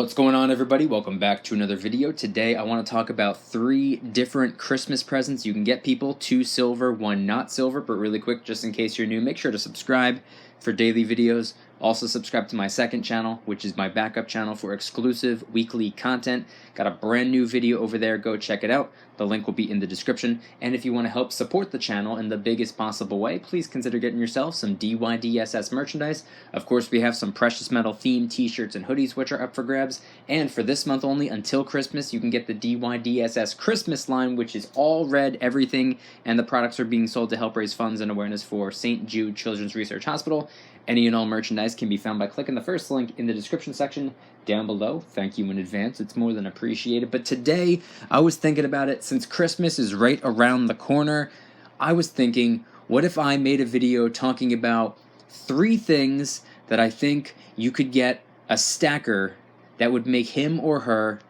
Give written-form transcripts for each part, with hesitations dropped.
What's going on, everybody? Welcome back to another video. Today I want to talk about 3 different Christmas presents you can get people, 2 silver, 1 not silver. But really quick, just in case you're new, make sure to subscribe for daily videos. Also subscribe to my second channel, which is my backup channel for exclusive weekly content. Got a brand new video over there, go check it out. The link will be in the description. And if you want to help support the channel in the biggest possible way, please consider getting yourself some DYDSS merchandise. Of course, we have some precious metal themed t-shirts and hoodies which are up for grabs. And for this month only, until Christmas, you can get the DYDSS Christmas line, which is all red, everything, and the products are being sold to help raise funds and awareness for St. Jude Children's Research Hospital. Any and all merchandise can be found by clicking the first link in the description section down below. Thank you in advance, it's more than appreciated. But today, I was thinking about it, since Christmas is right around the corner, I was thinking, what if I made a video talking about 3 things that I think you could get a stacker that would make him or her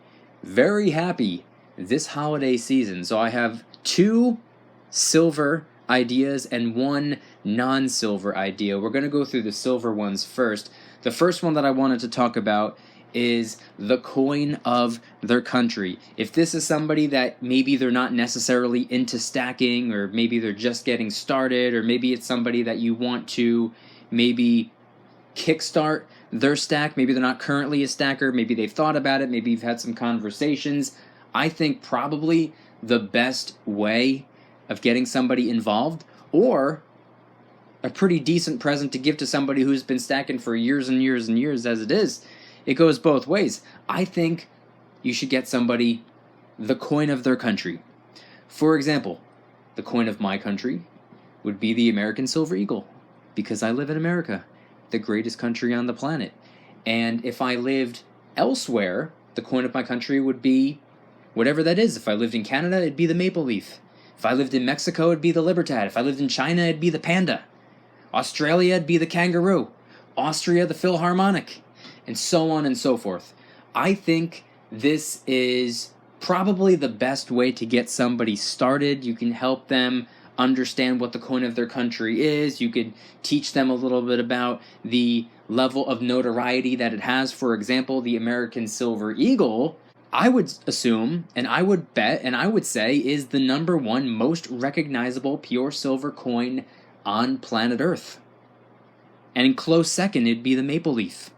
very happy this holiday season. So I have 2 silver ideas and 1 non-silver idea. We're going to go through the silver ones first. The first one that I wanted to talk about is the coin of their country. If this is somebody that maybe they're not necessarily into stacking, or maybe they're just getting started, or maybe it's somebody that you want to maybe kickstart their stack, maybe they're not currently a stacker, maybe they've thought about it, maybe you've had some conversations, I think probably the best way of getting somebody involved, or a pretty decent present to give to somebody who's been stacking for years and years and years as it is, it goes both ways. I think you should get somebody the coin of their country. For example, the coin of my country would be the American Silver Eagle, because I live in America, the greatest country on the planet. And if I lived elsewhere, the coin of my country would be whatever that is. If I lived in Canada, it'd be the maple leaf. If I lived in Mexico, it'd be the Libertad. If I lived in China, it'd be the panda. Australia, it'd be the kangaroo. Austria, the Philharmonic. And so on and so forth. I think this is probably the best way to get somebody started. You can help them understand what the coin of their country is. You could teach them a little bit about the level of notoriety that it has. For example, the American Silver Eagle, I would assume, and I would bet, and I would say, is the #1 most recognizable pure silver coin on planet Earth. And in close second, it'd be the maple leaf.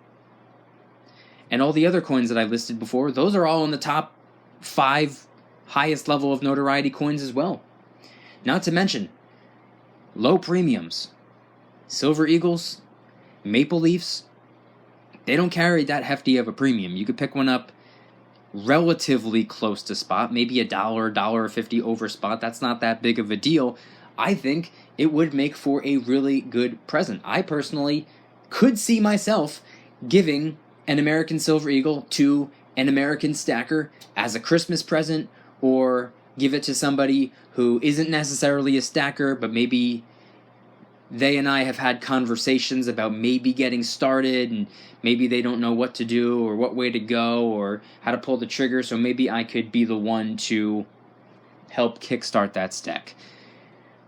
And all the other coins that I listed before, those are all in the top 5 highest level of notoriety coins as well. Not to mention, low premiums. Silver Eagles, maple leafs, they don't carry that hefty of a premium. You could pick one up relatively close to spot, maybe $1, $1.50 over spot. That's not that big of a deal. I think it would make for a really good present. I personally could see myself giving an American Silver Eagle to an American stacker as a Christmas present, or give it to somebody who isn't necessarily a stacker, but maybe they and I have had conversations about maybe getting started, and maybe they don't know what to do or what way to go or how to pull the trigger, so maybe I could be the one to help kickstart that stack.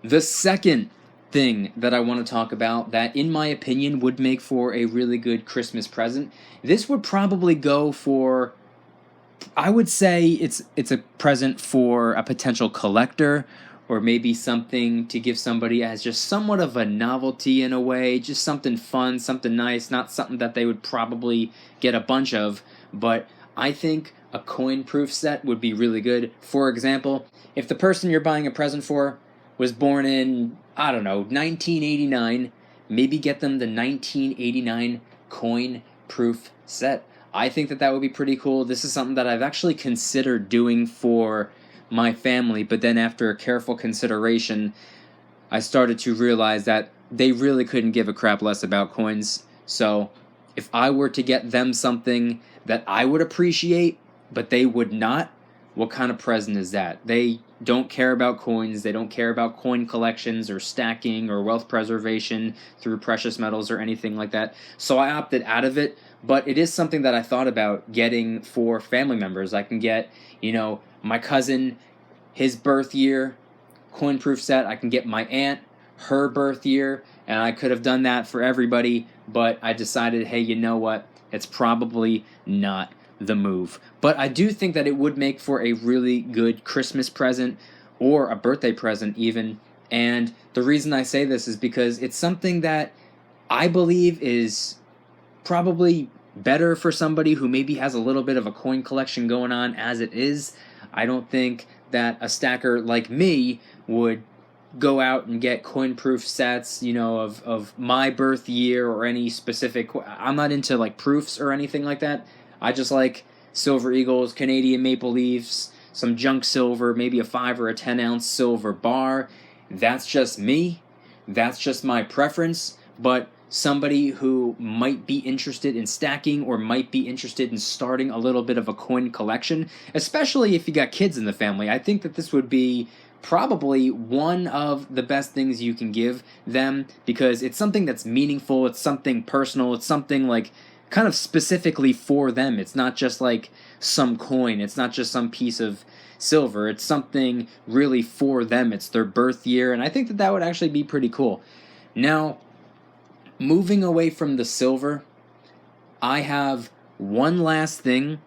The second thing that I want to talk about that, in my opinion, would make for a really good Christmas present, this would probably go for, I would say it's a present for a potential collector, or maybe something to give somebody as just somewhat of a novelty in a way, just something fun, something nice, not something that they would probably get a bunch of, but I think a coin-proof set would be really good. For example, if the person you're buying a present for was born in, I don't know, 1989, maybe get them the 1989 coin-proof set. I think that would be pretty cool. This is something that I've actually considered doing for my family, but then after a careful consideration, I started to realize that they really couldn't give a crap less about coins. So if I were to get them something that I would appreciate, but they would not, what kind of present is that? They don't care about coins, they don't care about coin collections or stacking or wealth preservation through precious metals or anything like that. So I opted out of it, but it is something that I thought about getting for family members. I can get, my cousin, his birth year, coin-proof set. I can get my aunt, her birth year, and I could have done that for everybody, but I decided, hey, you know what? It's probably not the move. But I do think that it would make for a really good Christmas present or a birthday present even. And the reason I say this is because it's something that I believe is probably better for somebody who maybe has a little bit of a coin collection going on as it is. I don't think that a stacker like me would go out and get coin-proof sets, of my birth year or any specific. I'm not into like proofs or anything like that. I just like Silver Eagles, Canadian Maple Leafs, some junk silver, maybe a 5 or a 10-ounce silver bar. That's just me. That's just my preference. But somebody who might be interested in stacking or might be interested in starting a little bit of a coin collection, especially if you got kids in the family, I think that this would be probably one of the best things you can give them, because it's something that's meaningful, it's something personal, it's something like kind of specifically for them. It's not just like some coin, it's not just some piece of silver, it's something really for them. It's their birth year, and I think that that would actually be pretty cool. Now, moving away from the silver, I have one last thing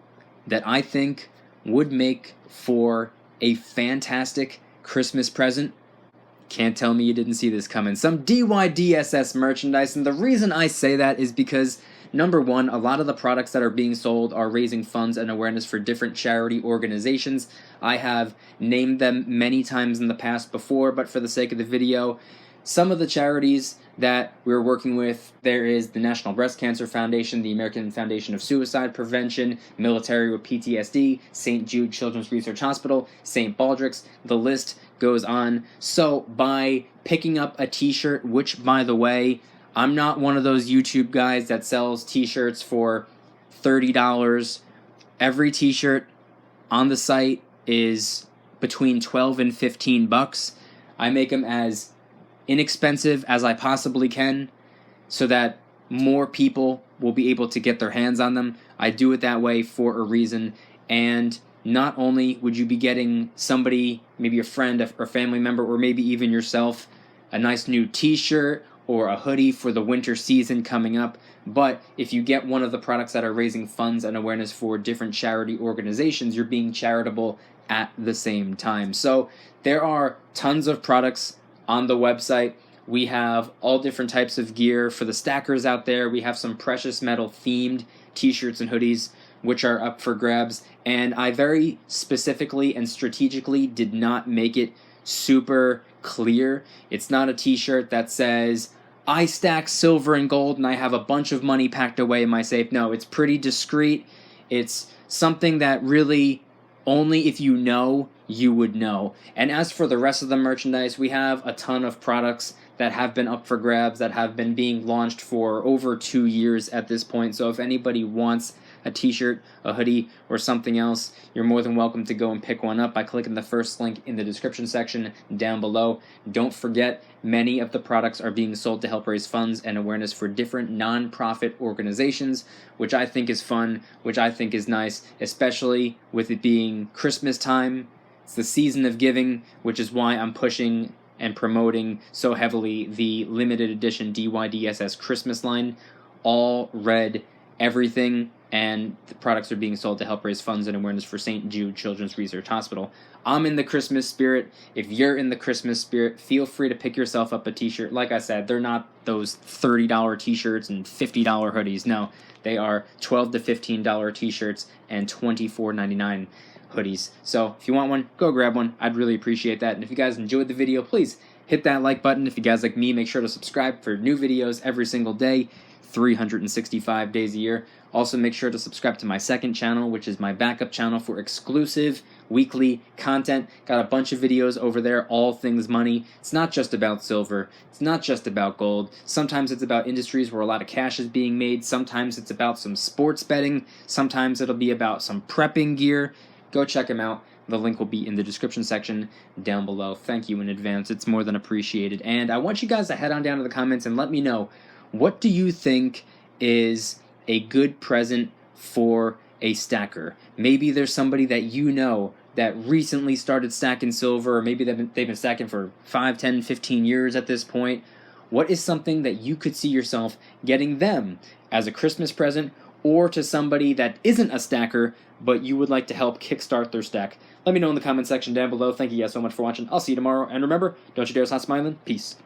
that I think would make for a fantastic Christmas present. Can't tell me you didn't see this coming. Some DYDSS merchandise, and the reason I say that is because, number one, a lot of the products that are being sold are raising funds and awareness for different charity organizations. I have named them many times in the past before, but for the sake of the video, some of the charities that we're working with, there is the National Breast Cancer Foundation, the American Foundation of Suicide Prevention, Military with PTSD, St. Jude Children's Research Hospital, St. Baldrick's, the list goes on. So by picking up a t-shirt, which, by the way, I'm not one of those YouTube guys that sells t-shirts for $30. Every t-shirt on the site is between $12 and $15. I make them as inexpensive as I possibly can so that more people will be able to get their hands on them. I do it that way for a reason. And not only would you be getting somebody, maybe a friend or family member, or maybe even yourself, a nice new t-shirt or a hoodie for the winter season coming up, but if you get one of the products that are raising funds and awareness for different charity organizations, you're being charitable at the same time. So there are tons of products on the website. We have all different types of gear for the stackers out there. We have some precious metal themed t-shirts and hoodies which are up for grabs, and I very specifically and strategically did not make it super clear. It's not a t-shirt that says I stack silver and gold and I have a bunch of money packed away in my safe. No, it's pretty discreet. It's something that really only if you know, you would know. And as for the rest of the merchandise, we have a ton of products that have been up for grabs, that have been being launched for over 2 years at this point. So if anybody wants a t-shirt, a hoodie, or something else, you're more than welcome to go and pick one up by clicking the first link in the description section down below. Don't forget, many of the products are being sold to help raise funds and awareness for different non-profit organizations, which I think is fun, which I think is nice, especially with it being Christmas time. It's the season of giving, which is why I'm pushing and promoting so heavily the limited edition DYDSS Christmas line, all red everything, and the products are being sold to help raise funds and awareness for St. Jude Children's Research Hospital. I'm in the Christmas spirit. If you're in the Christmas spirit, feel free to pick yourself up a t-shirt. Like I said, they're not those $30 t-shirts and $50 hoodies. No, they are $12 to $15 t-shirts and $24.99 hoodies. So if you want one, go grab one. I'd really appreciate that. And if you guys enjoyed the video, please hit that like button. If you guys like me, make sure to subscribe for new videos every single day, 365 days a year. Also, make sure to subscribe to my second channel, which is my backup channel for exclusive weekly content. Got a bunch of videos over there, all things money. It's not just about silver. It's not just about gold. Sometimes it's about industries where a lot of cash is being made. Sometimes it's about some sports betting. Sometimes it'll be about some prepping gear. Go check them out. The link will be in the description section down below. Thank you in advance. It's more than appreciated. And I want you guys to head on down to the comments and let me know, what do you think is a good present for a stacker? Maybe there's somebody that you know that recently started stacking silver, or maybe they've been stacking for 5, 10, 15 years at this point. What is something that you could see yourself getting them as a Christmas present or to somebody that isn't a stacker, but you would like to help kickstart their stack. Let me know in the comment section down below. Thank you guys so much for watching. I'll see you tomorrow. And remember, don't you dare stop smiling. Peace.